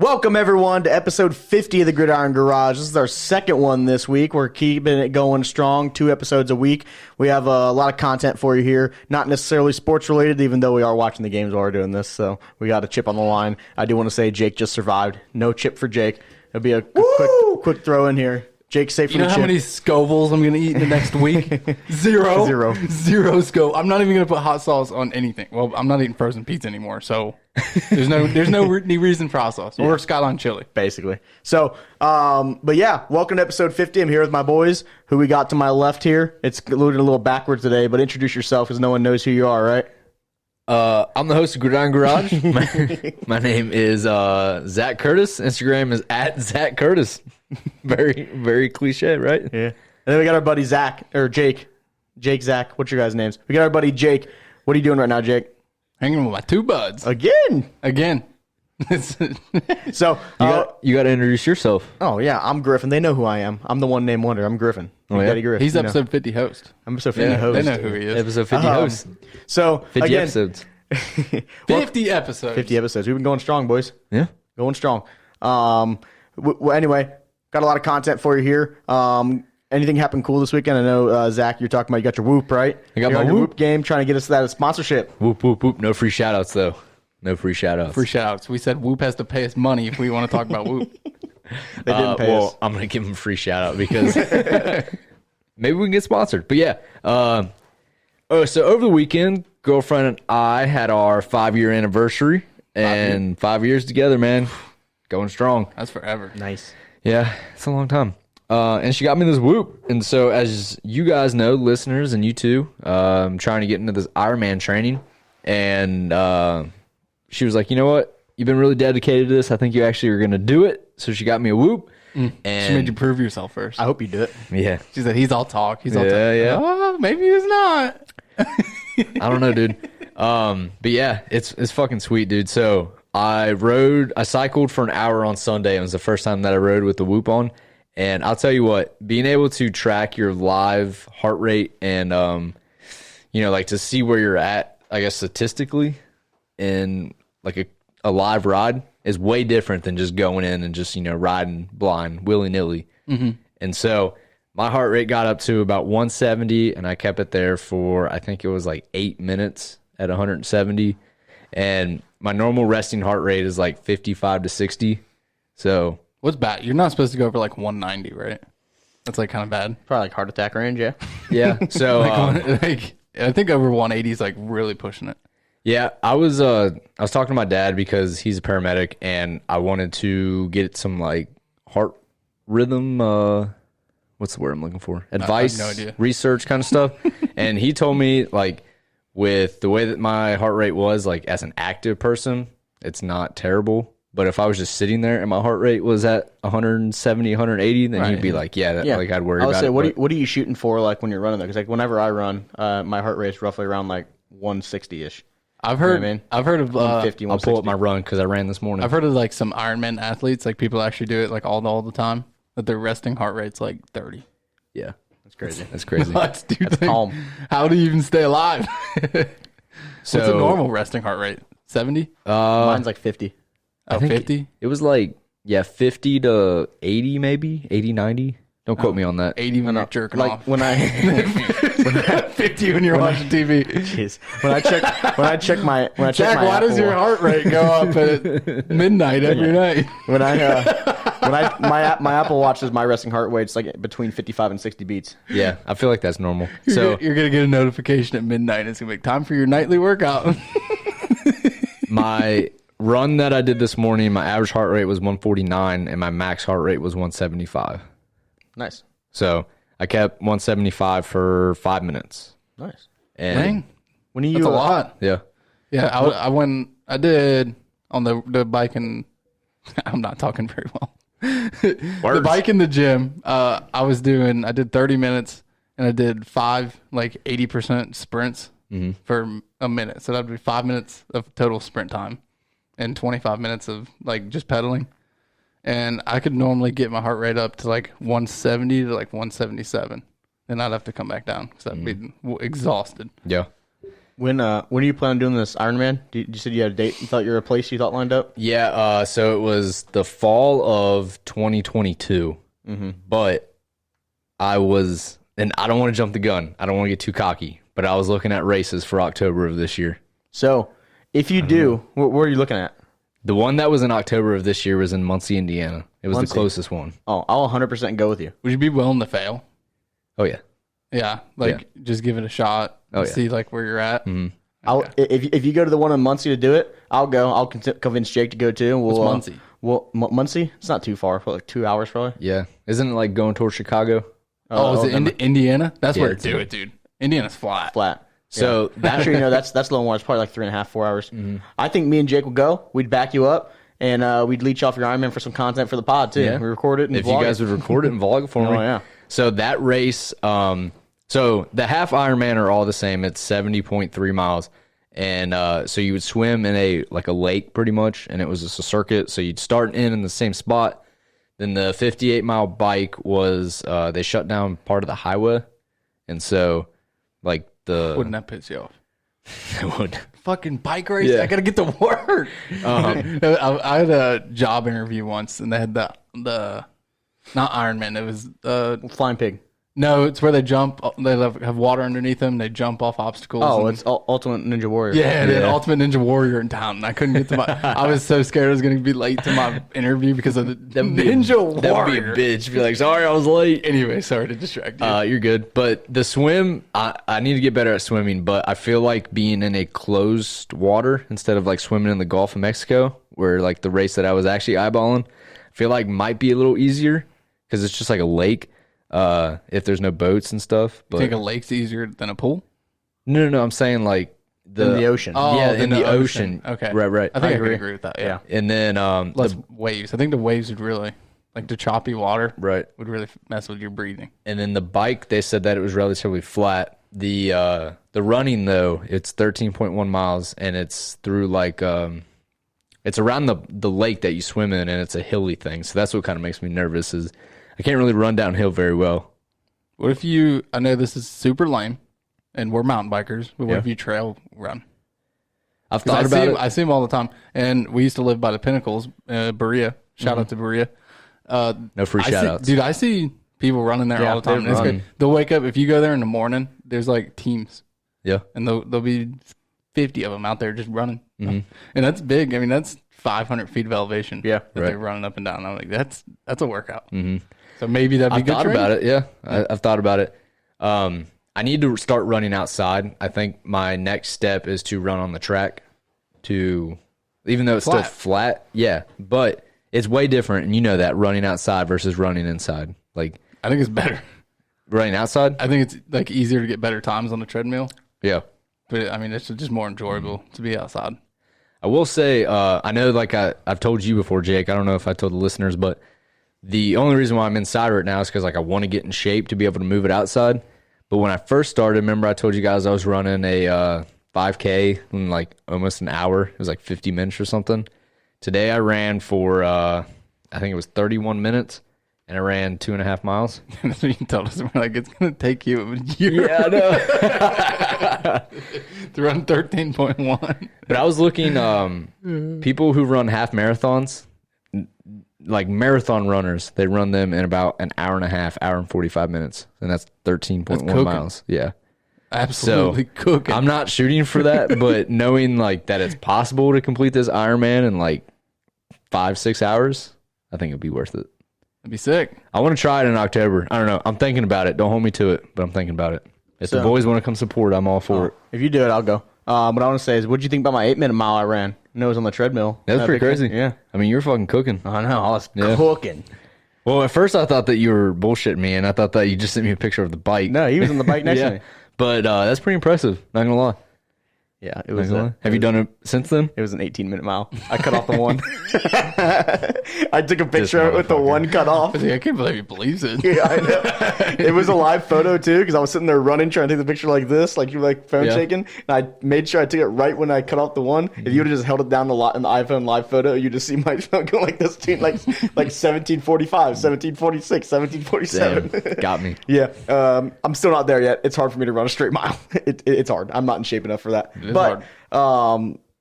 Welcome, everyone, to episode 50 of the Gridiron Garage. This is our second one this week. We're keeping it going strong, 2 episodes a week. We have a lot of content for you here, not necessarily sports-related, even though we are watching the games while we're doing this, so we got a chip on the line. I do want to say Jake just survived. No chip for Jake. It'll be a quick throw in here. Jake's safe from the chip. You know how many Scovilles I'm going to eat in the next week? Zero Scoville. I'm not even going to put hot sauce on anything. Well, I'm not eating frozen pizza anymore, so there's no reason for hot sauce or Skyline chili. Basically. So, but yeah, welcome to episode 50. I'm here with my boys, who we got to my left here. It's loaded a little backwards today, but introduce yourself because no one knows who you are, right? I'm the host of Gridiron Garage. My name is Zach Curtis. Instagram is @Zach Curtis. Very, very cliche, right? Yeah. And then we got our buddy Zach, or Jake. Jake, Zach. What's your guys' names? We got our buddy Jake. What are you doing right now, Jake? Hanging with my 2 buds. Again. So You got to introduce yourself. Oh, yeah. I'm Griffin. They know who I am. I'm the one-name wonder. I'm Griffin. Oh, yeah? Daddy Griffin. He's episode 50 host. I'm episode 50 host. They know who he is. Episode 50 host. So, 50 again, episodes. 50 episodes. 50 episodes. We've been going strong, boys. Yeah. Going strong. Anyway, got a lot of content for you here. Anything happened cool this weekend? I know, Zach, you're talking about you got your Whoop, right? I got my your Whoop game, trying to get us that sponsorship. Whoop, whoop, whoop. No free shout-outs, though. No free shout-outs. Free shout-outs. We said Whoop has to pay us money if we want to talk about Whoop. They didn't pay us. I'm going to give them a free shout-out because maybe we can get sponsored. But yeah. So over the weekend, girlfriend and I had our 5-year anniversary. And 5 years together, man. Going strong. That's forever. Nice. Yeah, it's a long time. And she got me this Whoop. And so as you guys know, listeners, and you too, I'm trying to get into this Ironman training. And she was like, you know what? You've been really dedicated to this. I think you actually are going to do it. So she got me a Whoop. And she made you prove yourself first. I hope you do it. Yeah. She said, he's all talk. He's all talk. Yeah. Oh, maybe he's not. I don't know, dude. But yeah, it's fucking sweet, dude. So I cycled for an hour on Sunday. It was the first time that I rode with the Whoop on. And I'll tell you what, being able to track your live heart rate and, like to see where you're at, I guess, statistically in like a live ride is way different than just going in and just, riding blind, willy-nilly. Mm-hmm. And so my heart rate got up to about 170, and I kept it there for, I think it was like 8 minutes at 170. And my normal resting heart rate is like 55 to 60. So what's bad? You're not supposed to go over like 190, right? That's like kind of bad. Probably like heart attack range, yeah. Yeah. So I think over 180 is like really pushing it. Yeah, I was talking to my dad because he's a paramedic, and I wanted to get some like heart rhythm. What's the word I'm looking for? Advice, I have no idea. Research kind of stuff. And he told me like with the way that my heart rate was, like as an active person, it's not terrible. But if I was just sitting there and my heart rate was at 170, 180, then he'd be like, like I'd worry about it. What are you shooting for like when you're running though? Because like whenever I run, my heart rate is roughly around like 160-ish. I've heard of 150, I'll pull up my run because I ran this morning. I've heard of like some Ironman athletes, like people actually do it like all the time, that their resting heart rate's like 30. Yeah, that's crazy. That's crazy. Nuts, dude. That's calm. How do you even stay alive? So, what's a normal resting heart rate? 70? Mine's like 50. Oh, 50? It was like 50 to 80 maybe, 80, 90. Don't quote me on that. 80 when you're jerking like off. when I 50 when you're watching TV. Jeez. When I check my Jack, why Apple, does your heart rate go up at midnight every night? My Apple Watch is my resting heart rate. It's like between 55 and 60 beats. Yeah, I feel like that's normal. You're gonna get a notification at midnight. It's gonna be time for your nightly workout. My run that I did this morning, my average heart rate was 149, and my max heart rate was 175. Nice. So I kept 175 for 5 minutes. Nice. And Dang. When That's a lot. Yeah. Yeah, I did on the bike, and I'm not talking very well. The bike in the gym, I did 30 minutes, and I did 5 like 80% sprints for a minute. So that'd be 5 minutes of total sprint time and 25 minutes of like just pedaling. And I could normally get my heart rate up to like 170 to like 177. And I'd have to come back down because I'd be exhausted. Yeah. When are you planning on doing this Ironman? You said you had a date. You thought you were a place you thought lined up? Yeah, so it was the fall of 2022. But I was, and I don't want to jump the gun. I don't want to get too cocky, but I was looking at races for October of this year. So if you do, where are you looking at? The one that was in October of this year was in Muncie, Indiana. It was the closest one. Oh, I'll 100% go with you. Would you be willing to fail? Oh, yeah. Yeah, just give it a shot. Oh, yeah. See like where you're at. If you go to the one in Muncie to do it, I'll go. I'll convince Jake to go too. What's Muncie? Muncie? It's not too far. For like 2 hours probably. Yeah. Isn't it like going towards Chicago? Is it Indiana? That's where to do it, dude. Indiana's flat. So that sure, that's a little more. It's probably like 3.5, 4 hours. I think me and Jake will go. We'd back you up, and we'd leech off your Ironman for some content for the pod too. Yeah. We record it and if you guys would record it and vlog it for me. Oh yeah. So that race, so the half Ironman are all the same. It's 70.3 miles, and so you would swim in a lake pretty much, and it was just a circuit. So you'd start in the same spot. Then the 58-mile bike was they shut down part of the highway, and so wouldn't that piss you off? It would. Fucking bike race. Yeah. I gotta get to work. I had a job interview once, and they had the not Ironman. It was Flying Pig. No, it's where they jump. They have water underneath them. They jump off obstacles. Oh, it's Ultimate Ninja Warrior. Yeah, the Ultimate Ninja Warrior in town. And I couldn't get to my. I was so scared I was going to be late to my interview because of the Ninja Warrior. That would be a bitch. Be like, sorry, I was late. Anyway, sorry to distract you. You're good. But the swim, I need to get better at swimming. But I feel like being in a closed water instead of like swimming in the Gulf of Mexico, where like the race that I was actually eyeballing, I feel like might be a little easier because it's just like a lake. If there's no boats and stuff. But you think a lake's easier than a pool? No. I'm saying like in the ocean. Oh, yeah, in the ocean. Okay. Right. I think I could agree with that. Yeah. And then less waves. I think the waves would really like the choppy water. Right. Would really mess with your breathing. And then the bike, they said that it was relatively flat. The running though, it's 13.1 miles, and it's through like it's around the lake that you swim in, and it's a hilly thing. So that's what kind of makes me nervous is I can't really run downhill very well. What if I know this is super lame, and we're mountain bikers, but what if you trail run? I've thought about it. I see them all the time, and we used to live by the Pinnacles, Berea. Shout out to Berea. No free shout outs. Dude, I see people running there all the time. It's good. They'll wake up, if you go there in the morning, there's like teams. Yeah. And there'll be 50 of them out there just running. And that's big. I mean, that's 500 feet of elevation. Yeah. That they're running up and down. I'm like, that's a workout. So maybe that'd be good. I've thought about it. Yeah. I've thought about it. I need to start running outside. I think my next step is to run on the track even though it's still flat. Yeah. But it's way different. And you know that running outside versus running inside. Like, I think it's better. Running outside? I think it's like easier to get better times on the treadmill. Yeah. But I mean, it's just more enjoyable to be outside. I will say, I know like I've told you before, Jake, I don't know if I told the listeners, but the only reason why I'm inside right now is because like I want to get in shape to be able to move it outside. But when I first started, remember I told you guys I was running a 5K in like almost an hour. It was like 50 minutes or something. Today I ran for, I think it was 31 minutes, and I ran 2.5 miles. That's what you told us. We're like, it's going to take you a year. Yeah, I know. To run 13.1. But I was looking, people who run half marathons, like marathon runners, they run them in about an hour and a half, hour and 45 minutes. And that's 13.1 miles. Yeah. Absolutely cooking. I'm not shooting for that, but knowing like that it's possible to complete this Ironman in like 5-6 hours, I think it'd be worth it. It'd be sick. I want to try it in October. I don't know. I'm thinking about it. Don't hold me to it, but I'm thinking about it. If the boys want to come support, I'm all for it. If you do it, I'll go. What I want to say is, what did you think about my 8-minute mile I ran? No, it was on the treadmill. That's pretty crazy. Yeah. I mean, you're fucking cooking. I know. I was cooking. Well, at first I thought that you were bullshitting me, and I thought that you just sent me a picture of the bike. No, he was on the bike next to me. But that's pretty impressive. Not going to lie. Yeah, it was. Have you done it since then? It was an 18-minute mile. I cut off the one. I took a picture of it with the one cut off. I can't believe he believes it. Yeah, I know. It was a live photo too, because I was sitting there running, trying to take the picture like this, like you were like phone shaking, and I made sure I took it right when I cut off the one. If you would have just held it down a lot in the iPhone live photo, you just see my phone go like this, too, like 1745, 1746, 1747. Damn, got me. Yeah, I'm still not there yet. It's hard for me to run a straight mile. It's hard. I'm not in shape enough for that. But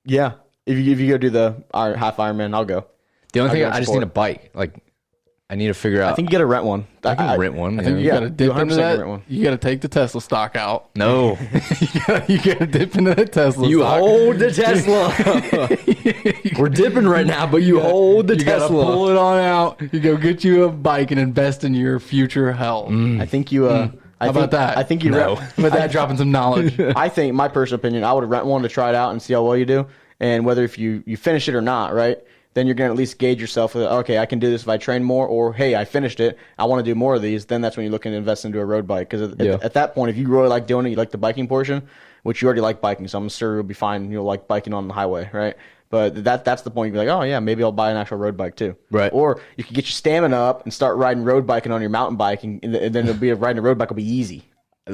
yeah, if you go do the half Ironman, I'll go. The only thing I just need a bike. Like, I need to figure out. I think you got to rent one. I can rent one. I think you got to dip into that. You got to take the Tesla stock out. No, you got to dip into that Tesla. You stock. hold the Tesla. We're dipping right now, but you hold the Tesla. You got to pull it on out. You go get you a bike and invest in your future health. I think you. How about that? I think you. No. How about that dropping some knowledge? I think, my personal opinion, I would rent one to try it out and see how well you do, and whether if you finish it or not, right? Then you're going to at least gauge yourself. Okay, I can do this if I train more, or hey, I finished it. I want to do more of these. Then that's when you're looking to invest into a road bike. Because at that point, if you really like doing it, you like the biking portion, which you already like biking, so I'm sure you'll be fine. You'll like biking on the highway, right? But that's the point. You'll be like, oh yeah, maybe I'll buy an actual road bike too. Right. Or you can get your stamina up and start riding road biking on your mountain bike, and then riding a road bike will be easy.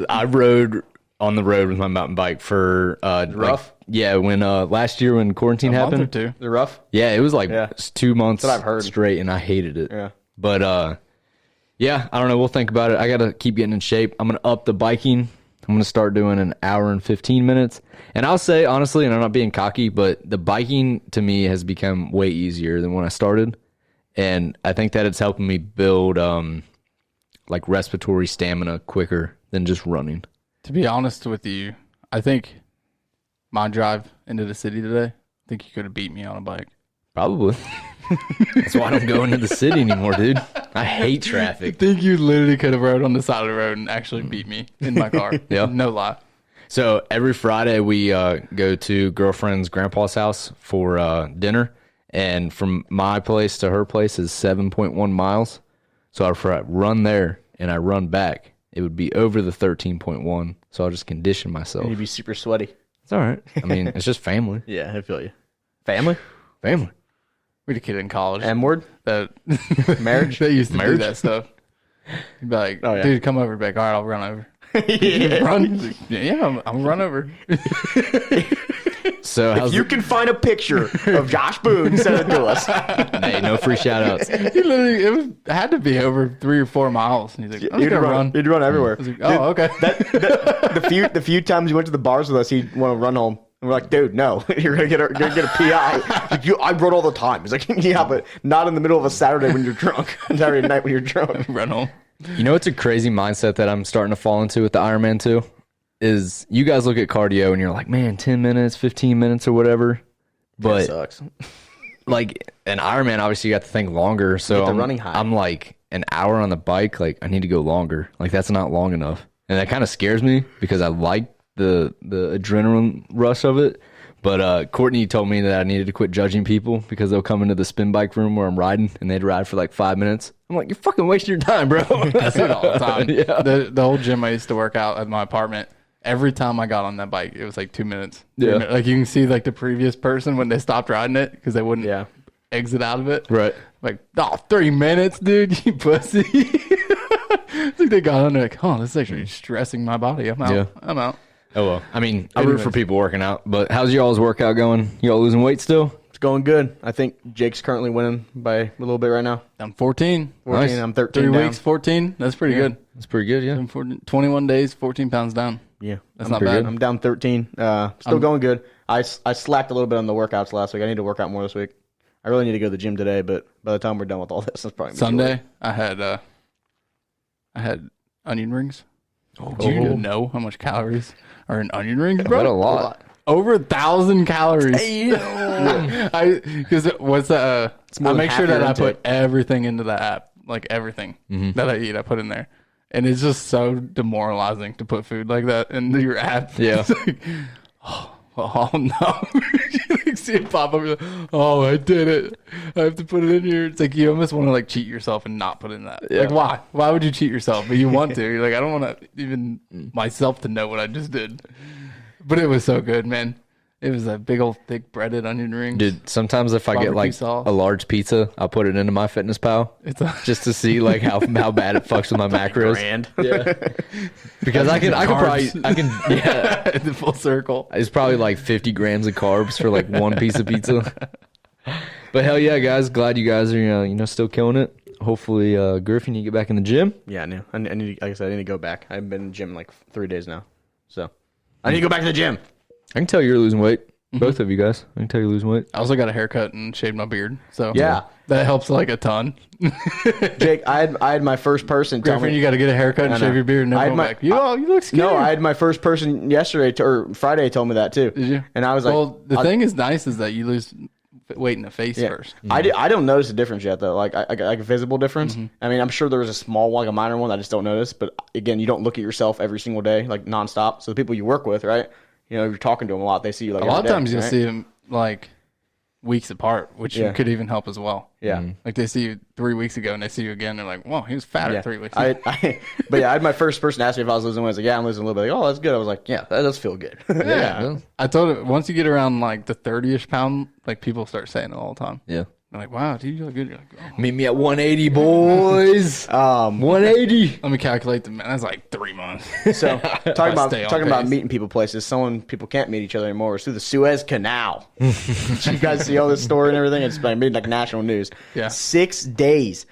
I rode on the road with my mountain bike for rough. When last year when quarantine happened. Month or two. They're rough. Yeah, it was like 2 months That's what I've heard. straight, and I hated it. Yeah. But yeah, I don't know. We'll think about it. I got to keep getting in shape. I'm gonna up the biking. I'm gonna start doing an hour and 15 minutes. And I'll say honestly, and I'm not being cocky, but the biking to me has become way easier than when I started, and I think that it's helping me build like respiratory stamina quicker than just running. To be honest with you, I think my drive into the city today, I think you could have beat me on a bike. Probably. That's why I don't go into the city anymore, dude. I hate I traffic. think you literally could have rode on the side of the road and actually beat me in my car. Yeah. No lie. So every Friday we go to girlfriend's grandpa's house for dinner. And from my place to her place is 7.1 miles. So if I run there and I run back, it would be over the 13.1. So I'll just condition myself. And you'd be super sweaty. It's all right. I mean, it's just family. Yeah, I feel you. Family? Family. We had a kid in college. M-word? That Marriage? They used to Marriage? do that stuff. You'd be like, Oh, yeah. dude, come over. Be like, all right, I'll run over. Yeah. Run? Yeah, I'm run over. So If you can find a picture of Josh Boone, send it to us. hey, no free shout outs. He literally, it had to be over 3 or 4 miles. And he's like, I'm just gonna run. He'd run everywhere. I was like, oh, okay. The few times he went to the bars with us, he'd want to run home. And we're like, dude, no, you're gonna get a PI. Like, I run all the time. He's like, yeah, but not in the middle of a Saturday when you're drunk. Saturday night when you're drunk. Run home. You know what's a crazy mindset that I'm starting to fall into with the Ironman too? Is you guys look at cardio and you're like, man, 10 minutes, 15 minutes or whatever. But That sucks. like an Ironman, obviously you got to think longer. So Get the I'm running high. I'm like an hour on the bike. Like I need to go longer. Like that's not long enough. And that kind of scares me because I like the adrenaline rush of it. But Courtney told me that I needed to quit judging people because they'll come into the spin bike room where I'm riding and they'd ride for like 5 minutes. I'm like, you're fucking wasting your time, bro. I see it all the time. Yeah. The old gym I used to work out at my apartment, every time I got on that bike, it was like 2 minutes. Yeah. Like you can see like the previous person when they stopped riding it because they wouldn't Yeah. exit out of it. Right. Like, oh, 3 minutes, dude, you pussy. It's like they got on there like, oh, this is actually stressing my body. I'm out. Yeah. I'm out. Oh, well. I mean, I root for people working out. But how's y'all's workout going? Y'all losing weight still? It's going good. I think Jake's currently winning by a little bit right now. I'm 14. 14, Nice. I'm 13 3 down. weeks, 14. That's pretty good. That's pretty good, yeah. I'm 21 days, 14 pounds down. Yeah, That's I'm not pretty bad. good. I'm down 13. Still going good. I slacked a little bit on the workouts last week. I need to work out more this week. I really need to go to the gym today, but by the time we're done with all this, it's probably gonna be too late. Sunday, I had onion rings. Do you know how much calories are in onion rings, bro? But a lot. Over 1,000 calories. Because what's that? I more than make half sure that your I put intake. everything into the app, like everything that I eat, I put in there, and it's just so demoralizing to put food like that into your app. Yeah. It's like, oh no! You like see it pop up. You're like, oh, I did it! I have to put it in here. It's like you almost want to like cheat yourself and not put in that. Yeah. Like why? Why would you cheat yourself? But you want to. You're like, I don't want to even myself to know what I just did. But it was so good, man. It was a big old thick breaded onion ring. Dude, sometimes if I get Barbecue like sauce. a large pizza, I'll put it into my Fitness Pal just to see like how bad it fucks with my macros. Grand. Yeah, because I can yeah, The full circle. it's probably like 50 grams of carbs for like one piece of pizza. But hell yeah, guys, glad you guys are still killing it. Hopefully, Griffin, you get back in the gym. Yeah, I know. I need, like I said, I need to go back. I've been in the gym like 3 days now, so I need to go back to the gym. I can tell you're losing weight. Both of you guys. I can tell you're losing weight. I also got a haircut and shaved my beard. So Yeah. that helps like a ton. Jake, I had my first person tell Griffin, me. you got to get a haircut and I know. shave your beard and I then had go my- back. You look scared. No, I had my first person yesterday or Friday told me that too. Did you? And I was like, well, the thing is nice is that you lose weight in the face yeah. first. I don't notice a difference yet though, like a visible difference. I mean, I'm sure there was a small one, like a minor one, I just don't notice. But again, you don't look at yourself every single day, like nonstop. So the people you work with, right? You're talking to them a lot. They see you like A lot every of times day, you'll right? see them like weeks apart, which Yeah. could even help as well. Yeah. Like they see you 3 weeks ago and they see you again. They're like, "Whoa, he was fatter Yeah. 3 weeks ago." But yeah, I had my first person ask me if I was losing weight. I was like, yeah, I'm losing a little bit. Like, oh, that's good. I was like, yeah, that does feel good. Yeah. I told it once you get around like the 30-ish pound, like people start saying it all the time. Yeah. They're like, "Wow, dude, you look good." You're like, "Oh." Meet me at 180, boys. 180. Let me calculate the man. That's like 3 months. So talking about stay on pace. meeting people places, people can't meet each other anymore. It's through the Suez Canal. Did you guys see all this story and everything? It's been made like national news. Yeah. 6 days.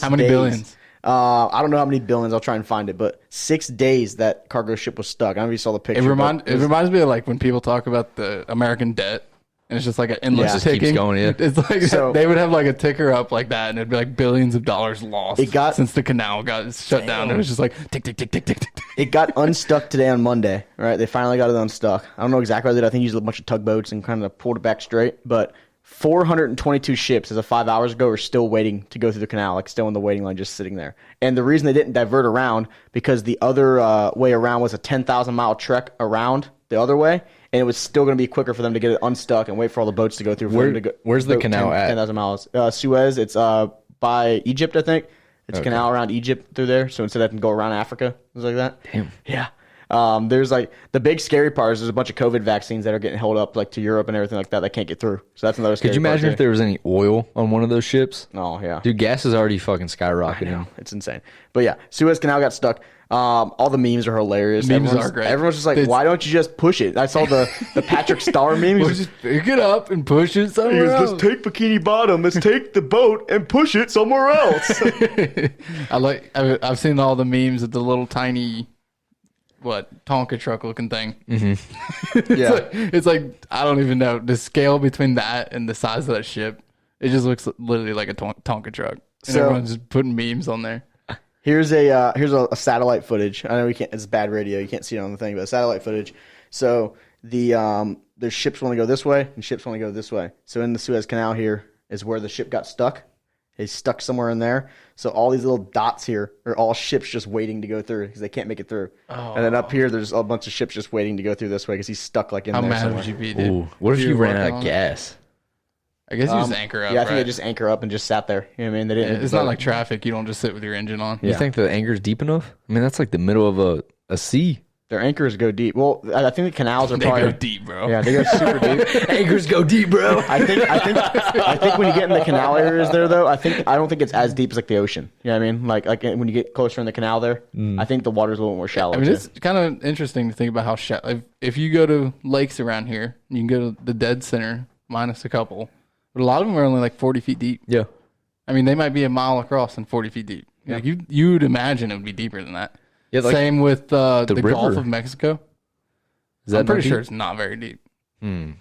How many billions? I don't know how many billions. I'll try and find it, but 6 days that cargo ship was stuck. I don't know if you saw the picture. It reminds me of like when people talk about the American debt. And it's just like an endless Yeah. Just keeps ticking. going, yeah. It's like So- they would have like a ticker up like that, and it'd be like billions of dollars lost. Since the canal got shut down. It was just like tick tick tick tick tick tick. It got unstuck today on Monday, right? They finally got it unstuck. I don't know exactly what they did. I think he used a bunch of tugboats and kind of pulled it back straight. But 422 ships as of 5 hours ago are still waiting to go through the canal, like still in the waiting line, just sitting there. And the reason they didn't divert around, because the other way around was a 10,000-mile trek around the other way. And it was still going to be quicker for them to get it unstuck and wait for all the boats to go through. Where's the canal at? 10,000 miles. Suez, it's by Egypt, I think. It's a canal around Egypt through there. So instead of having to go around Africa, things like that. Damn. Yeah. There's like the big scary part is there's a bunch of COVID vaccines that are getting held up like to Europe and everything like that can't get through. So that's another scary Could you imagine part if there was any oil on one of those ships? Oh, yeah. Dude, gas is already fucking skyrocketing. It's insane. But yeah, Suez Canal got stuck. All the memes are hilarious. Memes are great. Everyone's just like, why don't you just push it? I saw the Patrick Star meme. He's We'll like, just pick it up and push it somewhere else. let's take Bikini Bottom. Let's take the boat and push it somewhere else. I've seen all the memes of the little tiny Tonka truck looking thing. Yeah. It's like I don't even know the scale between that and the size of that ship. It just looks literally like a Tonka truck, and So- everyone's just putting memes on there. Here's a satellite footage. I know we can't. It's bad radio. You can't see it on the thing, but satellite footage. So there's ships want to go this way and ships want to go this way. So in the Suez Canal here is where the ship got stuck. It's stuck somewhere in there. So all these little dots here are all ships just waiting to go through because they can't make it through. Oh. And then up here, there's a bunch of ships just waiting to go through this way because he's stuck like in How there mad somewhere. would you be, dude? Ooh, what if you were ran working out on of it? gas? I guess you just anchor up. Yeah, I think right? they just anchor up and just sat there. You know what I mean? They didn't. It's not like traffic. You don't just sit with your engine on. You think the anchor's deep enough? I mean, that's like the middle of a sea. their anchors go deep. Well, I think the canals are They probably go deep, bro. Yeah, they go super deep. Anchors go deep, bro. I think when you get in the canal areas there, though, I don't think it's as deep as like the ocean. You know what I mean? Like when you get closer in the canal there, I think the water's a little more shallow. I mean, too. it's kind of interesting to think about how shallow. If you go to lakes around here, you can go to the dead center minus a couple, but a lot of them are only like 40 feet deep. Yeah. I mean, they might be a mile across and 40 feet deep. Yeah. Like you'd imagine it would be deeper than that. Yeah, like Same with the river. Gulf of Mexico. Is that I'm pretty not sure deep? it's not very deep.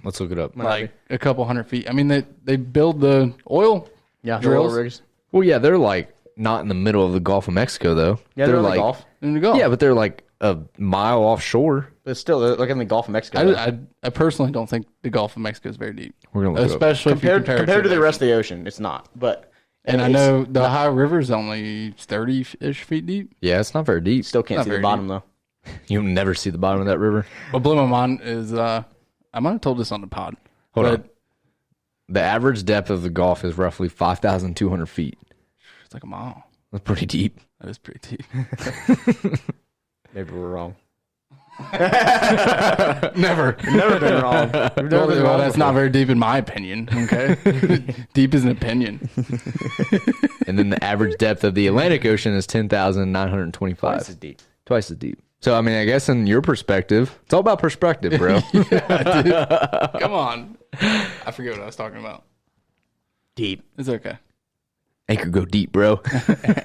Let's look it up. Like a couple hundred feet. I mean, they build the oil the drills oil rigs. Well, yeah, they're like not in the middle of the Gulf of Mexico, though. Yeah, they're in the like Gulf. in the Gulf. Yeah, but they're like a mile offshore. But still, they're like in the Gulf of Mexico. I personally don't think the Gulf of Mexico is very deep. We're gonna look it up. Especially if you compare it compared to the rest of the ocetion, it's not. But And I it's- know the Ohio River is only 30-ish feet deep. Yeah, it's not very deep. still can't Not see the very bottom though. You'll never see the bottom of that river. What blew my mind is I might have told this on the pod. Hold but on. The average depth of the Gulf is roughly 5,200 feet. It's like a mile. That's pretty deep. That is pretty deep. Maybe we're wrong. Never. Never been wrong. We've never been Well, wrong that's before. not very deep in my opinion. Okay, deep is an opinion. And then the average depth of the Atlantic Ocean is 10,925. Twice as deep. Twice as deep. So, I mean, I guess in your perspective, it's all about perspective, bro. Yeah, dude. Come on. I forget what I was talking about. Deep. It's okay. Anchor go deep, bro.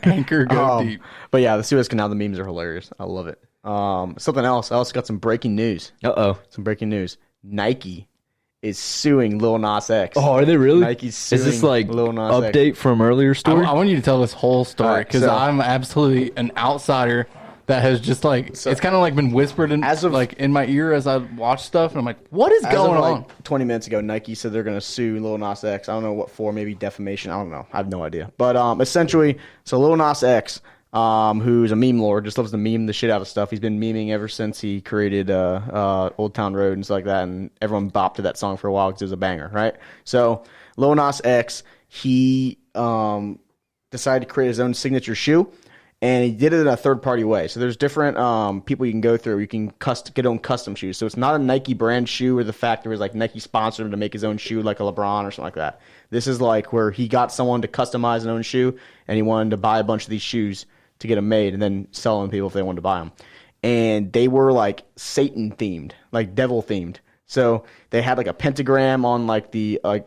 Anchor go deep. But yeah, the Suez Canal, the memes are hilarious. I love it. Something else. I also got some breaking news. Uh-oh. Some breaking news. Nike is suing Lil Nas X. Oh, are they really? Nike's suing Is this like Lil Nas X. update from earlier story? I want you to tell this whole story Alright, because so- I'm absolutely an outsider that has just like it's kind of like been whispered in like in my ear as I watch stuff, and I'm like, what is going on? Like 20 minutes ago, Nike said they're going to sue Lil Nas X. I don't know what for, maybe defamation. I don't know. I have no idea. But essentially, so Lil Nas X, who's a meme lord, just loves to meme the shit out of stuff. He's been memeing ever since he created Old Town Road and stuff like that, and everyone bopped to that song for a while because it was a banger, right? So Lil Nas X, he decided to create his own signature shoe. And he did it in a third-party way. So there's different people you can go through. You can get your own custom shoes. So it's not a Nike brand shoe where the factory was like Nike sponsored him to make his own shoe like a LeBron or something like that. This is like where he got someone to customize an own shoe, and he wanted to buy a bunch of these shoes to get them made and then sell them to people if they wanted to buy them. And they were like Satan-themed, like devil-themed. So they had like a pentagram on like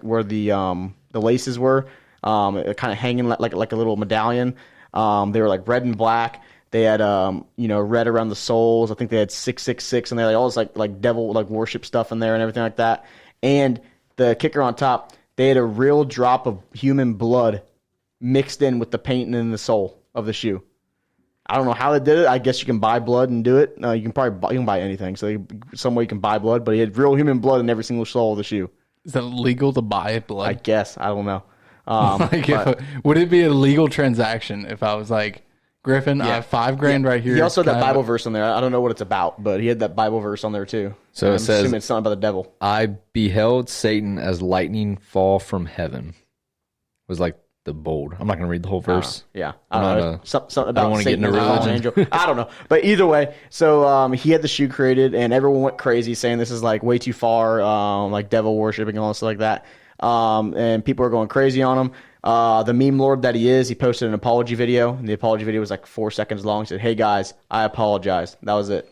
where the laces were, kind of hanging like a little medallion. They were like red and black. They had red around the soles. I think they had 666 and they had like all this like devil like worship stuff in there and everything like that. And the kicker on top, they had a real drop of human blood mixed in with the paint and in the sole of the shoe. I don't know how they did it. I guess you can buy blood and do it. You can probably buy anything. So some way you can buy blood, but he had real human blood in every single sole of the shoe. Is that legal to buy blood? I guess. I don't know. Would it be a legal transaction if I was like, Griffin, I have $5,000 right here. He also had Can that I have Bible verse on there. I don't know what it's about, but he had that Bible verse on there too. So it I'm says- assuming it's something about the devil. I beheld Satan as lightning fall from heaven. Was like the bold. I'm not going to read the whole verse. Yeah, I'm I don't not know. Something I about don't wanna get Satan into as a fallen religion. angel. I don't know, but either way, so he had the shoe created, and everyone went crazy saying this is like way too far, like devil worshiping and all stuff like that. And people are going crazy on him. The meme lord that he is, he posted an apology video, and the apology video was like 4 seconds long. He said, "Hey guys, I apologize." That was it.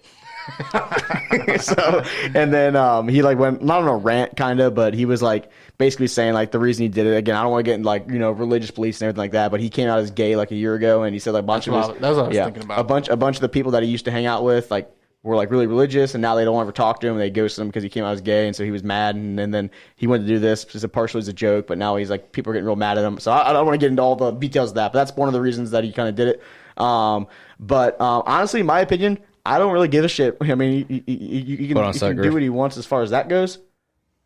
And then he like went not on a rant kind of, but he was like basically saying like the reason he did it, again, I don't want to get in like religious beliefs and everything like that, but he came out as gay like a year ago, and he said like a bunch That's of his, what I was thinking about. a bunch of the people that he used to hang out with like were like really religious, and now they don't ever talk to him. They ghost him because he came out as gay, and so he was mad, and then he wanted to do this just partially as a joke, but now he's like people are getting real mad at him. So I don't want to get into all the details of that, but that's one of the reasons that he kind of did it. But honestly, in my opinion, I don't really give a shit. I mean, you can do what he wants as far as that goes.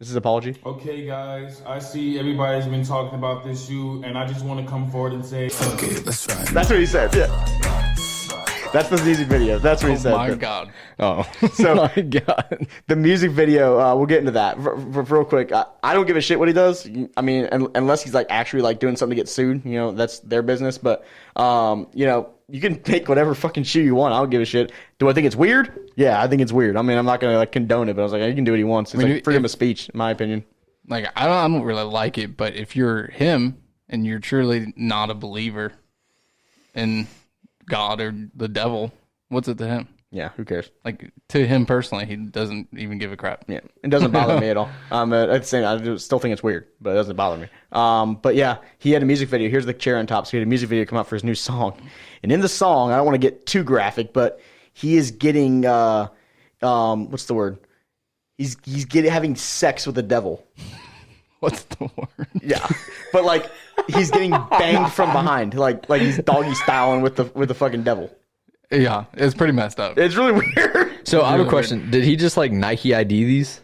This is apology. Okay, guys, I see everybody's been talking about this shoe, and I just want to come forward and say, Okay, let's try it. That's what he said. Yeah, that's the music video. That's what he said. my God. Oh, So my God. the music video, we'll get into that real quick. I don't give a shit what he does. I mean, unless he's like actually like doing something to get sued, that's their business. But you can make whatever fucking shoe you want. I don't give a shit. Do I think it's weird? Yeah, I think it's weird. I mean, I'm not gonna like condone it, but I was like, he can do what he wants. It's like freedom of speech, in my opinion. Like, I don't really like it, but if you're him and you're truly not a believer in God or the devil, what's it to him? Yeah, who cares? Like, to him personally, he doesn't even give a crap. Yeah, it doesn't bother me at all. At the same, I still think it's weird, but it doesn't bother me. But yeah, he had a music video. Here's the chair on top. So he had a music video come out for his new song, and in the song, I don't want to get too graphic, but he is getting what's the word? He's having sex with the devil. What's the word? Yeah, but like he's getting banged from behind, like he's doggy styling with the fucking devil. Yeah, it's pretty messed up. It's really weird. So I have a Really question. Did he just like Nike ID these?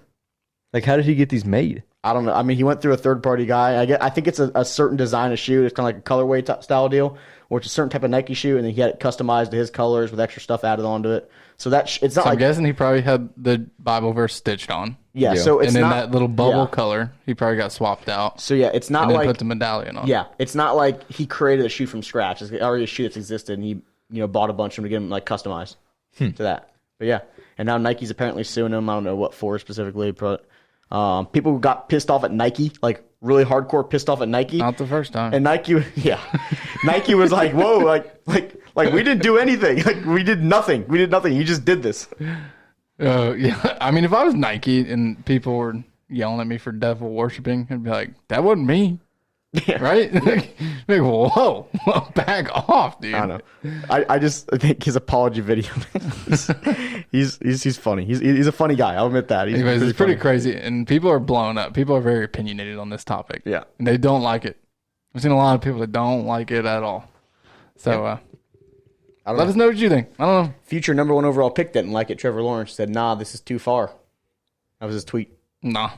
Like, how did he get these made? I don't know. I mean, he went through a third-party guy. I think it's a certain design of shoe. It's kind of like a colorway style deal, where it's a certain type of Nike shoe, and then he had it customized to his colors with extra stuff added onto it. So it's not So I'm like guessing he probably had the Bible verse stitched on. yeah. So it's and then not that little bubble yeah. color, he probably got swapped out. So yeah, it's not and then like put the medallion on. yeah, it's not like he created a shoe from scratch. It's already a shoe that's existed, and he bought a bunch of them to get them like customized to that. But yeah, and now Nike's apparently suing him. I don't know what for specifically, but people got pissed off at Nike, like really hardcore pissed off at Nike. Not the first time. And Nike, Nike was like, "Whoa, like we didn't do anything. Like we did nothing. We did nothing. You just did this." Yeah. I mean, if I was Nike and people were yelling at me for devil worshiping, I'd be like, "That wasn't me." Yeah. Right? Like, whoa, back off, dude. I don't know. I think his apology video. he's funny. He's a funny guy. I'll admit that. Anyways, it's pretty funny. crazy, and people are blowing up. People are very opinionated on this topic. Yeah, and they don't like it. I've seen a lot of people that don't like it at all. So, let us know what you think. I don't know. Future #1 overall pick didn't like it. Trevor Lawrence said, "Nah, this is too far." That was his tweet. Nah.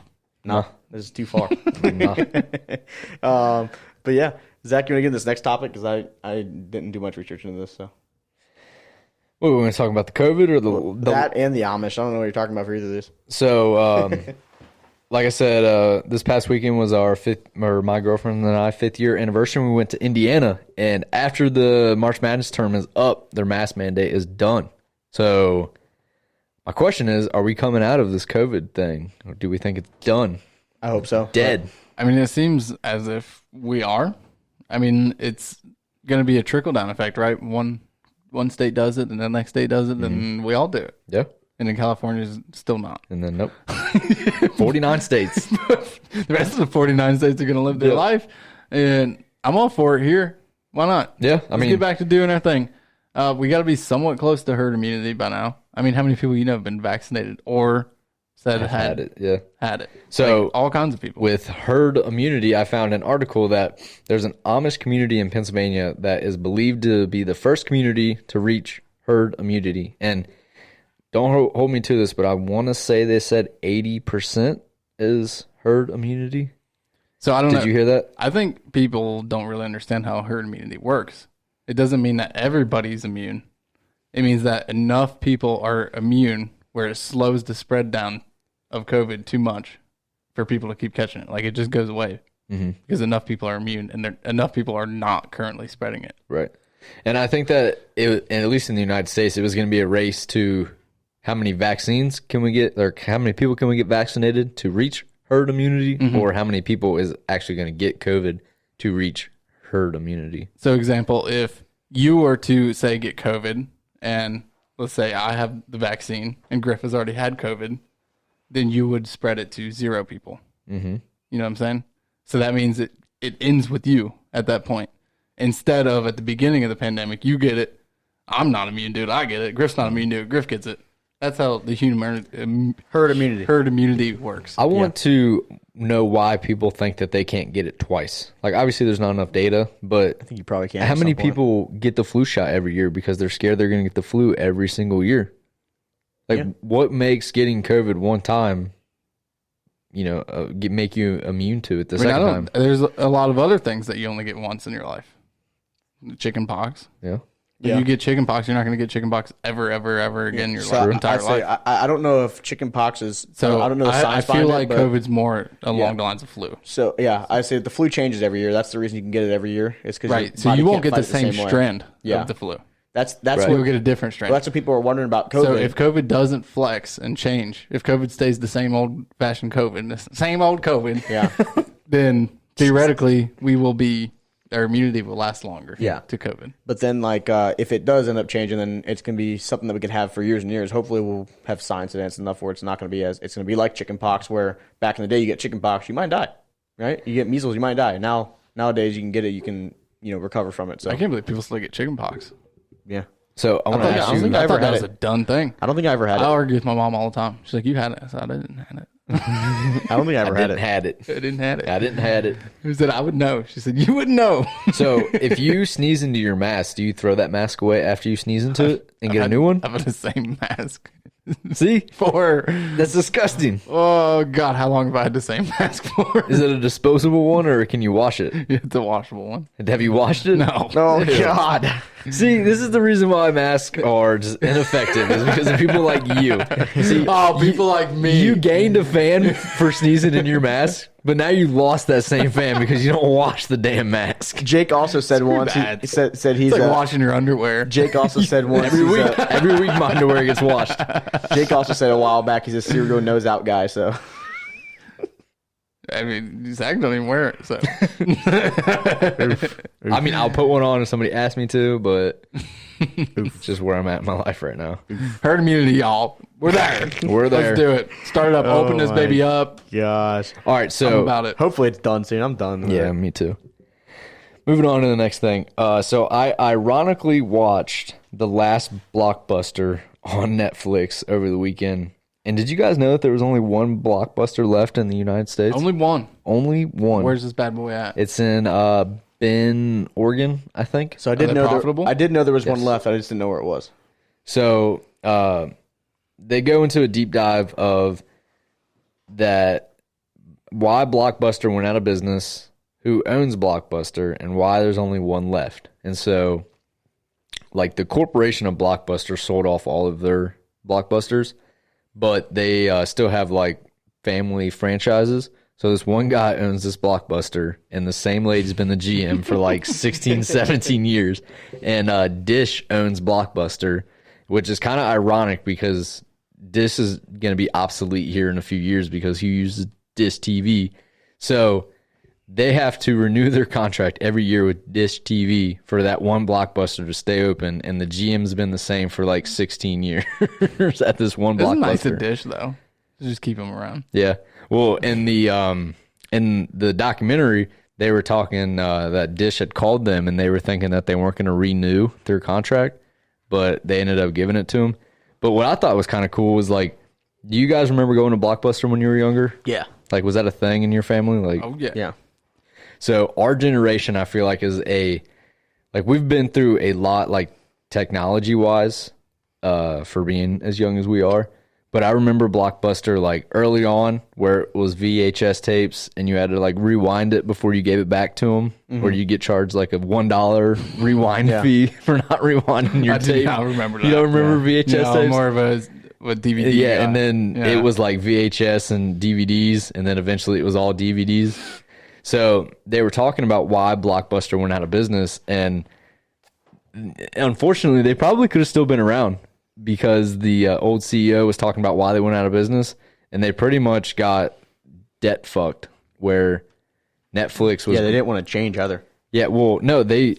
This is too far. But yeah, Zach, you want to get into this next topic? Because I didn't do much research into this. So, What, we're going to talk about the COVID or the that and the Amish. I don't know what you're talking about for either of these. So, like I said, this past weekend was my girlfriend and I 5th year anniversary. We went to Indiana, and after the March Madness term is up, their mask mandate is done. So, my question is, are we coming out of this COVID thing, or do we think it's done? I hope so. Dead. I mean, it seems as if we are. I mean, it's going to be a trickle-down effect, right? One state does it, and the next state does it, and we all do it. Yeah. And in California, is still not. And then, nope. 49 states. The rest of the 49 states are going to live their life, and I'm all for it here. Why not? Yeah, Let's get back to doing our thing. We got to be somewhat close to herd immunity by now. I mean, how many people have been vaccinated or said had it? Yeah. Had it. So like, all kinds of people. With herd immunity, I found an article that there's an Amish community in Pennsylvania that is believed to be the first community to reach herd immunity. And don't hold me to this, but I want to say they said 80% is herd immunity. So I don't know. Did you hear that? I think people don't really understand how herd immunity works. It doesn't mean that everybody's immune. It means that enough people are immune where it slows the spread down of COVID too much for people to keep catching it. Like, it just goes away because enough people are immune and enough people are not currently spreading it. Right. And I think that, and at least in the United States, it was going to be a race to how many vaccines can we get, or how many people can we get vaccinated to reach herd immunity, or how many people is actually going to get COVID to reach herd immunity. So, example, if you were to, say, get COVID, and let's say I have the vaccine and Griff has already had COVID, then you would spread it to 0 people. Mm-hmm. You know what I'm saying? So that means it ends with you at that point. Instead of at the beginning of the pandemic, you get it. I'm not immune to it. I get it. Griff's not immune to it. Griff gets it. That's how the herd immunity works. I want to know why people think that they can't get it twice. Like, obviously, there's not enough data, but I think you probably can. How many people get the flu shot every year because they're scared they're going to get the flu every single year? Like, what makes getting COVID one time, make you immune to it the second time? There's a lot of other things that you only get once in your life. Chicken pox. Yeah. If you get chicken pox, you're not going to get chicken pox ever again in your entire life. I don't know if chicken pox is. So I don't know the science I feel like it, COVID's more along the lines of flu. So yeah, I say the flu changes every year. That's the reason you can get it every year. It's because right. So you won't get the same strand of the flu. That's right. You'll get a different strand. Well, that's what people are wondering about COVID. So if COVID doesn't flex and change, if COVID stays the same old fashioned COVID, the same old COVID, then theoretically our immunity will last longer to COVID. But then, if it does end up changing, then it's going to be something that we could have for years and years. Hopefully, we'll have science advanced enough where it's not going to be it's going to be like chicken pox, where back in the day, you get chicken pox, you might die, right? You get measles, you might die. Nowadays, you can get it, you can, recover from it. So I can't believe people still get chicken pox. Yeah. So I want to ask you. I thought that was a done thing. I don't think I ever had it. I argue with my mom all the time. She's like, "You had it." I said, "I didn't have it." I don't think I ever had it. I didn't have it. I didn't have it. Who said I would know? She said, "You wouldn't know." So if you sneeze into your mask, do you throw that mask away after you sneeze into it and get a new one? I've had the same mask. See? For that's disgusting. Oh God, how long have I had the same mask for? Is it a disposable one or can you wash it? It's a washable one. Have you washed it? No. Oh God. See, this is the reason why masks are just ineffective, is because of people like you. See, people like me. You gained a fan for sneezing in your mask But now you lost that same fan because you don't wash the damn mask. Jake also said once, bad. he said he's It's like washing your underwear. Jake also said once, Every week my underwear gets washed. Jake also said a while back he's a cereal nose out guy, so. I mean, Zach don't even wear it, so. I mean, I'll put one on if somebody asks me to, but it's just where I'm at in my life right now. Herd immunity, y'all. We're there. We're there. Let's do it. Start it up. Open this my baby up. Gosh. All right, I'm so about it. Hopefully it's done soon. I'm done. with yeah, it. me too. Moving on to the next thing. So I ironically watched the last Blockbuster on Netflix over the weekend. And did you guys know that there was only one Blockbuster left in the United States? Only one. Only one. Where's this bad boy at? It's in Bend, Oregon, I think. So I did they know profitable? I did know there was one left. I just didn't know where it was. So they go into a deep dive of that why Blockbuster went out of business, who owns Blockbuster, and why there's only one left. And so, like, the corporation of Blockbuster sold off all of their Blockbusters, but they still have, like, family franchises. So this one guy owns this Blockbuster, and the same lady's been the GM for like 16, 17 years. And Dish owns Blockbuster, which is kind of ironic because Dish is going to be obsolete here in a few years because he uses Dish TV. So they have to renew their contract every year with Dish TV for that one Blockbuster to stay open. And the GM's been the same for like 16 years at this one It's Blockbuster. nice to Dish, though. Just keep him around. Yeah. Well, in the documentary, they were talking that Dish had called them and they were thinking that they weren't going to renew their contract, but they ended up giving it to them. But what I thought was kind of cool was, like, do you guys remember going to Blockbuster when you were younger? Yeah. Like, was that a thing in your family? Like, Oh, yeah. Yeah. so our generation, I feel like, is we've been through a lot, like, technology wise, for being as young as we are. But I remember Blockbuster, like, early on where it was VHS tapes and you had to, like, rewind it before you gave it back to them, or you get charged like a $1 rewind fee for not rewinding your I do tape. not remember that. You don't remember VHS No, tapes? more of a DVD. Yeah, guy. and then Yeah. it was like VHS and DVDs, and then eventually it was all DVDs. So they were talking about why Blockbuster went out of business, and unfortunately, they probably could have still been around because the old CEO was talking about why they went out of business, and they pretty much got debt fucked, where Netflix was... Yeah, they didn't want to change either. Yeah, well, no, they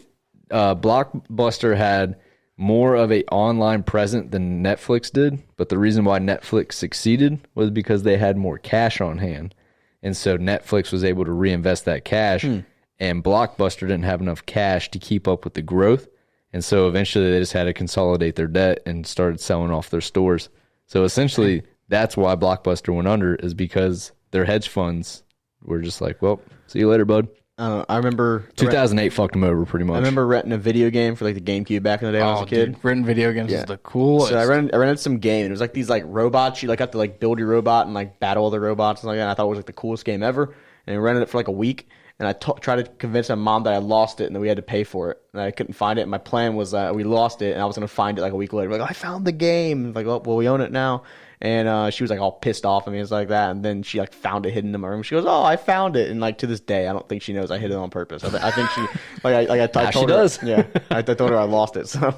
Blockbuster had more of a online presence than Netflix did, but the reason why Netflix succeeded was because they had more cash on hand. And so Netflix was able to reinvest that cash, and Blockbuster didn't have enough cash to keep up with the growth. And so eventually they just had to consolidate their debt and started selling off their stores. So essentially that's why Blockbuster went under, is because their hedge funds were just like, well, see you later, bud. I remember 2008 fucked them over pretty much. I remember renting a video game for like the GameCube back in the day when I was a kid. Dude, renting video games Yeah. is the coolest. So I rented some game, and it was like these like robots. You like have to like build your robot and like battle other robots and like that. And I thought it was like the coolest game ever. And I rented it for like a week, and I tried to convince my mom that I lost it and that we had to pay for it, and I couldn't find it. And my plan was we lost it, and I was gonna find it like a week later. Like, I found the game. Like, oh, well, we own it now. And she was like all pissed off at me. It's like that. And then she like found it hidden in my room. She goes, "Oh, I found it." And like to this day, I don't think she knows I hid it on purpose. I think she I told she her. does. Yeah, I told her I lost it. So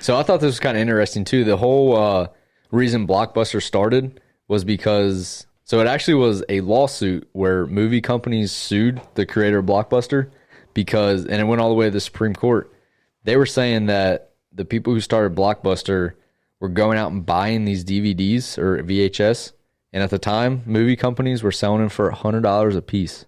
So I thought this was kind of interesting too. The whole reason Blockbuster started was because, so it actually was a lawsuit where movie companies sued the creator of Blockbuster because, and it went all the way to the Supreme Court. They were saying that the people who started Blockbuster were going out and buying these DVDs or VHS, and at the time, movie companies were selling them for $100 a piece.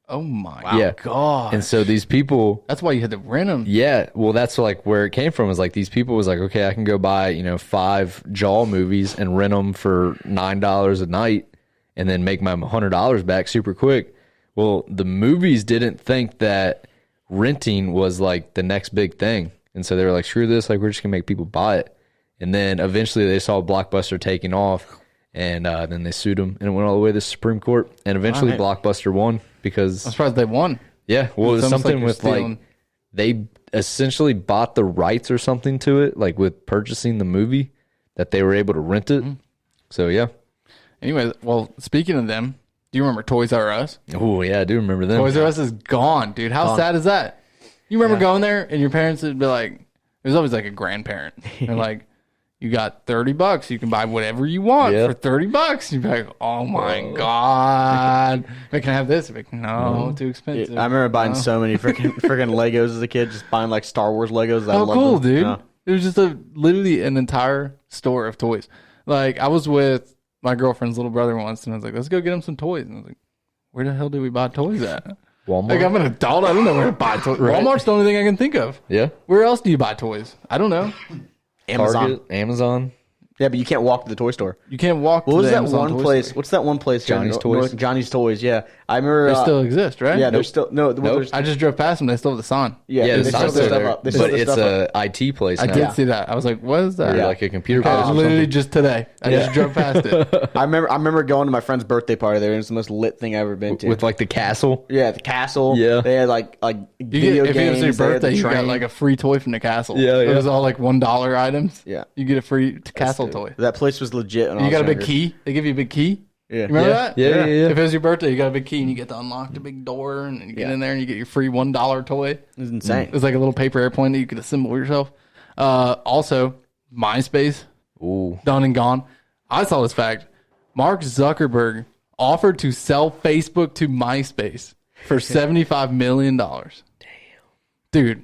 oh my Yeah. god! And so these people, That's why you had to rent them. yeah, well, that's like where it came from. Is like these people was like, okay, I can go buy 5 Jaw movies and rent them for $9 a night, and then make my $100 back super quick. Well, the movies didn't think that renting was like the next big thing, and so they were like, screw this, like we're just gonna make people buy it. And then eventually they saw Blockbuster taking off, and then they sued them, and it went all the way to the Supreme Court, and eventually Blockbuster won because I'm surprised they won. yeah, well, it was It's almost something like with you're like stealing. they essentially bought the rights or something to it, like with purchasing the movie, that they were able to rent it. So yeah, Anyway, well, speaking of them, Do you remember Toys R Us? Oh, yeah, I do remember them. Toys R Us is gone, dude. How sad is that? You remember going there and your parents would be like, it was always like a grandparent. They're like, you got $30. You can buy whatever you want for $30. You'd be like, oh my God. Can I have this? Like, no, too expensive. I remember buying so many freaking Legos as a kid, just buying like Star Wars Legos. Oh, cool, dude. Yeah. It was just literally an entire store of toys. Like, I was with my girlfriend's little brother once, and I was like, let's go get him some toys. And I was like, where the hell do we buy toys at? Walmart. Like, I'm an adult. I don't know where to buy toys. Right. Walmart's the only thing I can think of. Yeah. Where else do you buy toys? I don't know. Amazon. Yeah, but you can't walk to the toy store. You can't walk to the Amazon toy place? store. What's that one place? Johnny's Toys. Johnny's Toys. Yeah, I remember. They still exist, right? Yeah, they're still I just drove past them. They still have the sign. Yeah, the they sign's still still stuff there. up. But it's a IT place now. I did see that. I was like, what is that? Or like a computer Okay, place. literally just today. I just drove past it. I remember going to my friend's birthday party there, and it's the most lit thing I've ever been to. With like the castle. Yeah, the castle. Yeah. They had like video if games. it was your they had the birthday, you got train. like a free toy from the castle. Yeah, It yeah. was all like $1 items. Yeah. You get a free castle toy. That place was legit. When I You was got a big younger. key. They give you a big key. Yeah. You remember that? Yeah. If it was your birthday, you got a big key and you get to unlock the big door and you get in there and you get your free $1 toy. It was insane. It was like a little paper airplane that you could assemble yourself. Also, MySpace, Ooh. done and gone. I saw this fact. Mark Zuckerberg offered to sell Facebook to MySpace for $75 million. Damn. Dude,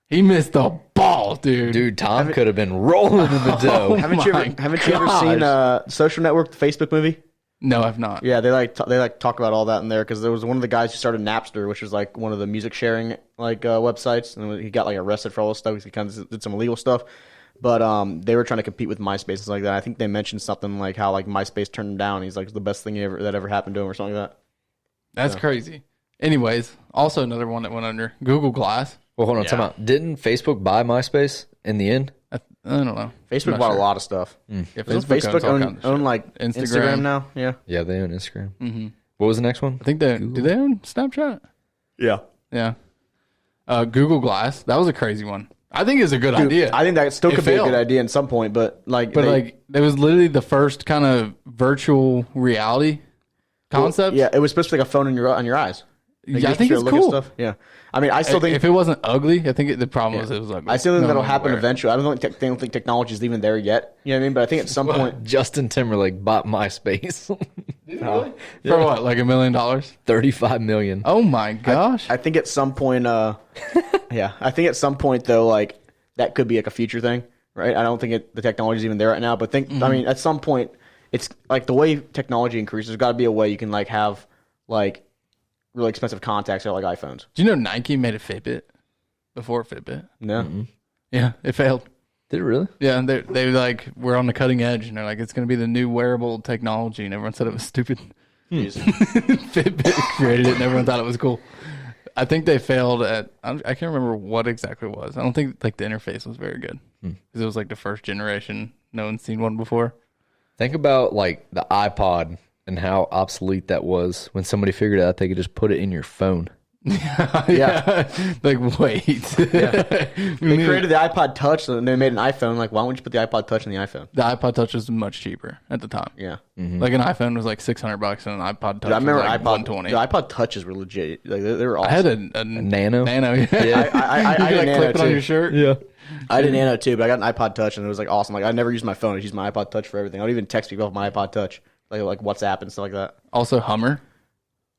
he missed the ball, dude. Dude, Tom could have been rolling in the dough. Haven't you ever seen Social Network, the Facebook movie? No, I've not. Yeah, they talk about all that in there because there was one of the guys who started Napster, which was like one of the music sharing websites, and he got like arrested for all this stuff because he kind of did some illegal stuff. But they were trying to compete with MySpace and stuff like that. I think they mentioned something like how like MySpace turned him down. He's like, it's the best thing that ever happened to him or something like that. That's crazy. Anyways, also another one that went under, Google Glass. Well, hold on, time out. Didn't Facebook buy MySpace in the end? I don't know. Facebook bought a lot of stuff. Yeah, Doesn't Facebook own like Instagram now? Yeah. Yeah, they own Instagram. Mm-hmm. What was the next one? I think do they own Snapchat? Yeah. Yeah. Google Glass. That was a crazy one. I think it's a good idea. I think that still could failed. be a good idea at some point, but it was literally the first kind of virtual reality concept. Yeah, it was supposed to be like a phone on your eyes. Like, Yeah, I think it's look at cool. stuff. Yeah, I mean, I still think if it wasn't ugly, I think the problem was it was ugly. I still think No that'll one would happen wear it. eventually. I don't think technology is even there yet. You know what I mean? But I think at some point, Justin Timberlake bought MySpace. For what, like $1 million? $35 million. Oh my gosh! I think at some point, yeah, I think at some point though, like that could be like a future thing, right? I don't think the technology is even there right now, but I mean, at some point, it's like the way technology increases. There's got to be a way you can like have like really expensive contacts that are like iPhones. Do you know Nike made a Fitbit before Fitbit? No, Yeah, it failed. Did it really? Yeah, and they like we're on the cutting edge, and they're like it's going to be the new wearable technology, and everyone said it was stupid. Fitbit created it, and everyone thought it was cool. I think they failed at. I can't remember what exactly it was. I don't think like the interface was very good because it was like the first generation. No one's seen one before. Think about like the iPod and how obsolete that was when somebody figured out they could just put it in your phone. Yeah. Like, wait. they created the iPod Touch, and they made an iPhone. Like, why wouldn't you put the iPod Touch in the iPhone? The iPod Touch was much cheaper at the time. Yeah, Like an iPhone was like $600, and an iPod Touch Dude, I remember was like iPod. $120. The iPod Touches were legit. Like they were awesome. I had a Nano. Nano. Yeah. I You could, had like a Nano clip it on too. your shirt. Yeah. I had a Nano too, but I got an iPod Touch, and it was like awesome. Like I never used my phone; I just used my iPod Touch for everything. I would even text people off my iPod Touch, like WhatsApp and stuff like that. Also, Hummer.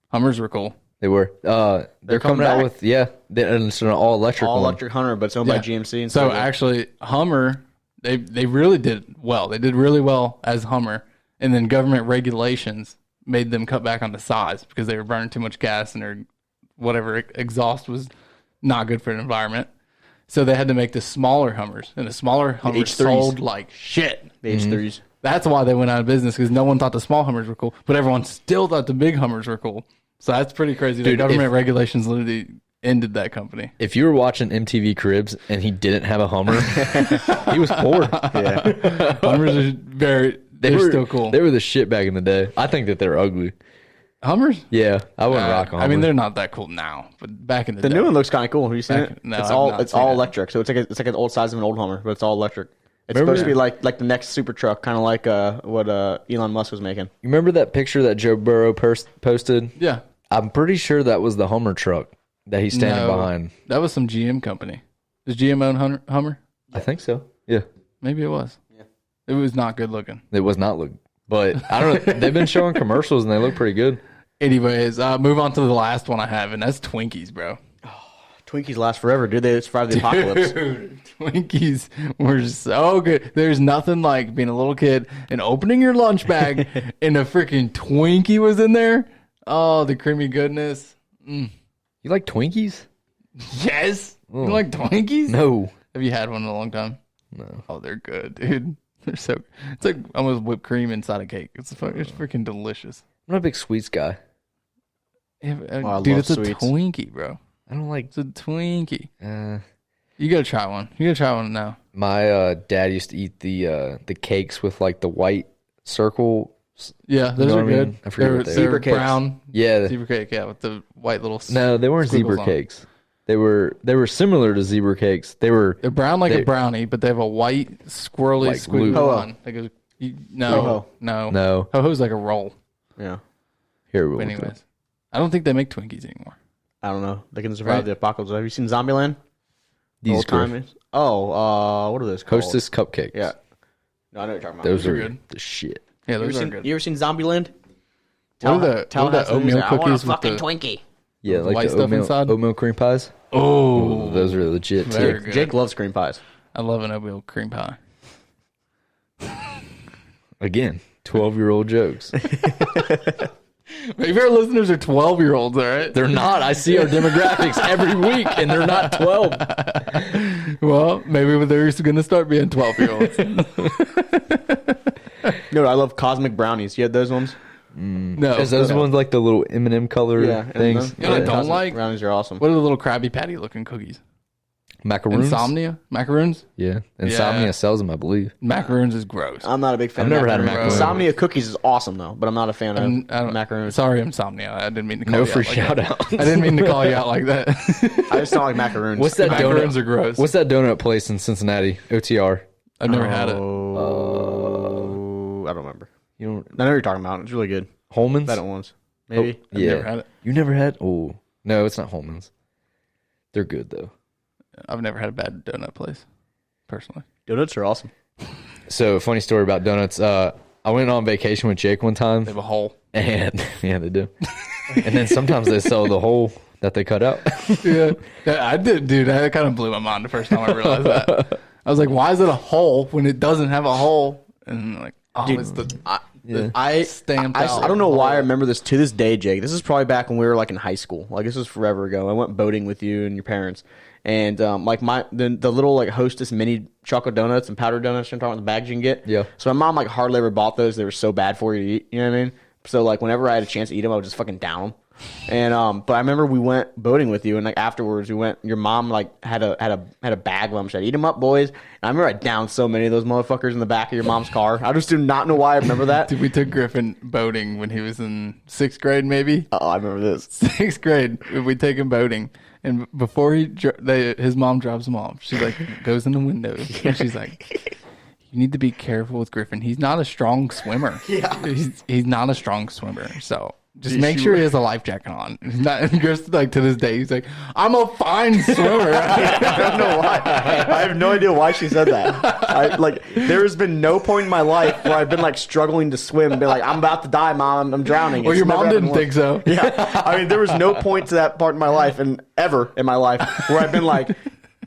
Hummers were cool. They were. They're coming coming out back. with it's an all electric All one. electric Hunter, but it's owned by GMC. And So stuff. actually, Hummer, they really did well. They did really well as Hummer, and then government regulations made them cut back on the size because they were burning too much gas and their whatever exhaust was not good for the environment. So they had to make the smaller Hummers, and the smaller Hummers H3s. sold like shit. the H3s. That's why they went out of business because no one thought the small Hummers were cool, but everyone still thought the big Hummers were cool. So that's pretty crazy. The Dude, government regulations literally ended that company. If you were watching MTV Cribs and he didn't have a Hummer, he was poor. Yeah, Hummers are they're still cool. They were the shit back in the day. I think that they're ugly. Hummers? Yeah, I wouldn't rock a Hummer. I mean, they're not that cool now, but back in the the day. new one looks kind of cool. Have you seen Back- it? no, it's I've all not it's seen all it. electric. So it's like an old size of an old Hummer, but it's all electric. It's supposed to be like the next super truck, kind of like what Elon Musk was making. You remember that picture that Joe Burrow posted? Yeah. I'm pretty sure that was the Hummer truck that he's standing behind. That was some GM company. Does GM own Hummer? I think so. Yeah. Maybe it was. Yeah. It was not good looking. It was not looking. But I don't know. They've been showing commercials and they look pretty good. Anyways, move on to the last one I have, and that's Twinkies, bro. Twinkies last forever, dude. They survived the apocalypse. Dude, Twinkies were so good. There's nothing like being a little kid and opening your lunch bag and a freaking Twinkie was in there. Oh, the creamy goodness. You like Twinkies? Yes. You like Twinkies? No. Have you had one in a long time? No. Oh, they're good, dude. They're so. It's like almost whipped cream inside a cake. It's freaking delicious. I'm not a big sweets guy. Yeah, I dude, love it's sweets. a Twinkie, bro. I don't like. It's a Twinkie. You gotta try one. You gotta try one now. My dad used to eat the cakes with like the white circle. Yeah, those know are what I mean? good. I forget what they are. They're cakes. brown. Yeah. Zebra cake, yeah, with the white little. No, they weren't squiggles zebra on cakes. They were similar to zebra cakes. They're brown like a brownie, but they have a white squirrely Like squiggle glue. on. That goes. No. No. Ho-Ho's like a roll. Yeah. Here we But go. anyways, I don't think they make Twinkies anymore. I don't know. They can survive Right. the apocalypse. Have you seen Zombieland? These Old timers. Oh, what are those called? Hostess cupcakes. Yeah. No, I know what you're talking about. Those are good. the shit. Yeah, You ever those are seen, good. you ever seen Zombieland? What are the Tallahassee oatmeal was like, I want a cookies with fucking the Twinkie. Yeah, the like white the stuff inside? oatmeal cream pies. Oh, Those are legit Very too. good. Jake loves cream pies. I love an oatmeal cream pie. Again, 12-year-old jokes. Maybe our listeners are 12-year-olds, all right? They're not. I see our demographics every week, and they're not 12. Well, maybe they're going to start being 12-year-olds. No, I love cosmic brownies. You had those ones? No. Is those ones like the little M&M color things? You know what I don't Cosmic like? brownies are awesome. What are the little Krabby Patty looking cookies? Macaroons? Insomnia? Macaroons? Yeah. Insomnia sells them, I believe. Macaroons is gross. I'm not a big fan. I've never had a macaroons. macaroon. Insomnia cookies is awesome though, but I'm not a fan of macaroons. Sorry, Insomnia. I didn't mean to call No you free out like shout that. out. I didn't mean to call you out like that. I just don't like macaroons. What's that Macaroons donut? are gross. What's that donut place in Cincinnati? OTR. I've never had it. Oh, I don't remember. You don't I know what you're talking about. It's really good. Holman's? Had it once, maybe. I've yeah. never had it. You never had? Oh. No, it's not Holman's. They're good though. I've never had a bad donut place, personally. Donuts are awesome. So, funny story about donuts. I went on vacation with Jake one time. They have a hole. And yeah, they do. And then sometimes they sell the hole that they cut out. Yeah, I did, dude. That kind of blew my mind the first time I realized that. I was like, "Why is it a hole when it doesn't have a hole?" And like, oh, Dude, it's the I stamped out. I don't know why I remember this to this day, Jake. This is probably back when we were like in high school. Like this was forever ago. I went boating with you and your parents, and like the little like Hostess mini chocolate donuts and powdered donuts. I'm talking about the bags you can get. Yeah. So my mom like hardly ever bought those. They were so bad for you to eat. You know what I mean? So like whenever I had a chance to eat them, I would just fucking down them. And but I remember we went boating with you, and like afterwards we went. Your mom like had a bag of them. She said, "Eat them up, boys." And I remember I downed so many of those motherfuckers in the back of your mom's car. I just do not know why I remember that. Dude, we took Griffin boating when he was in 6th grade, maybe. Oh, I remember this. 6th grade, we take him boating, and before his mom drops him off, she like goes in the window, and she's like, "You need to be careful with Griffin. He's not a strong swimmer. Yeah. he's not a strong swimmer. So just make sure he has a life jacket on." He's not, Griff's like to this day, he's like, "I'm a fine swimmer." I don't know why. I have no idea why she said that. There has been no point in my life where I've been like struggling to swim and be like, "I'm about to die, mom. I'm drowning." Well, It's your never mom happened didn't think so. Yeah, I mean, there was no point to that part in my life, and ever in my life where I've been like,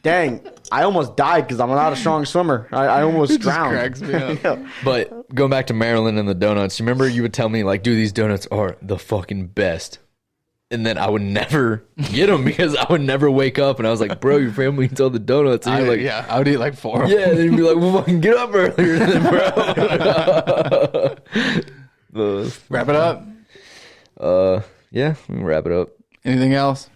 "Dang, I almost died because I'm not a strong swimmer. I almost It just drowned." cracks me up. Yeah. But going back to Maryland and the donuts, you remember you would tell me, like, dude, these donuts are the fucking best. And then I would never get them because I would never wake up. And I was like, bro, your family eats all the donuts. And you're like, Yeah, I would eat like 4. yeah. And then you'd be like, well, fucking get up earlier then, bro. Wrap it up. Yeah, we can wrap it up. Anything else?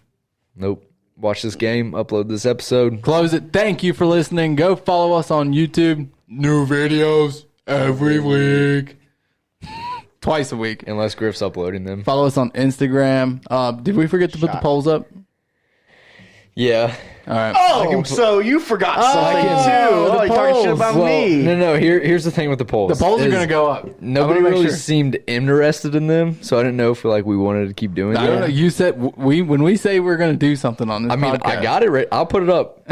Nope. Watch this game, upload this episode. Close it. Thank you for listening. Go follow us on YouTube. New videos every week. Twice a week. Unless Griff's uploading them. Follow us on Instagram. Did we forget to put the polls up? Yeah. All right. Oh, so you forgot something too. Oh, you're talking shit about me. No. Here's the thing with the polls. The polls are going to go up. Nobody really seemed interested in them, so I didn't know if we wanted to keep doing it. I don't know. You said when we say we're going to do something on this podcast. I got it right. I'll put it up.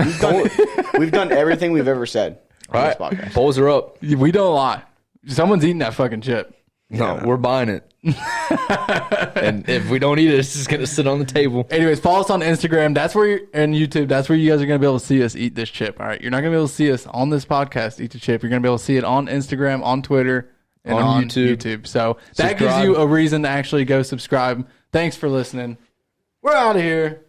We've done everything we've ever said on this podcast. Polls are up. We don't lie. Someone's eating that fucking chip. No, we're buying it. And if we don't eat it, it's just going to sit on the table. Anyways, follow us on Instagram. That's where and YouTube. That's where you guys are going to be able to see us eat this chip. All right. You're not going to be able to see us on this podcast eat the chip. You're going to be able to see it on Instagram, on Twitter, and on YouTube. So that gives you a reason to actually go subscribe. Thanks for listening. We're out of here.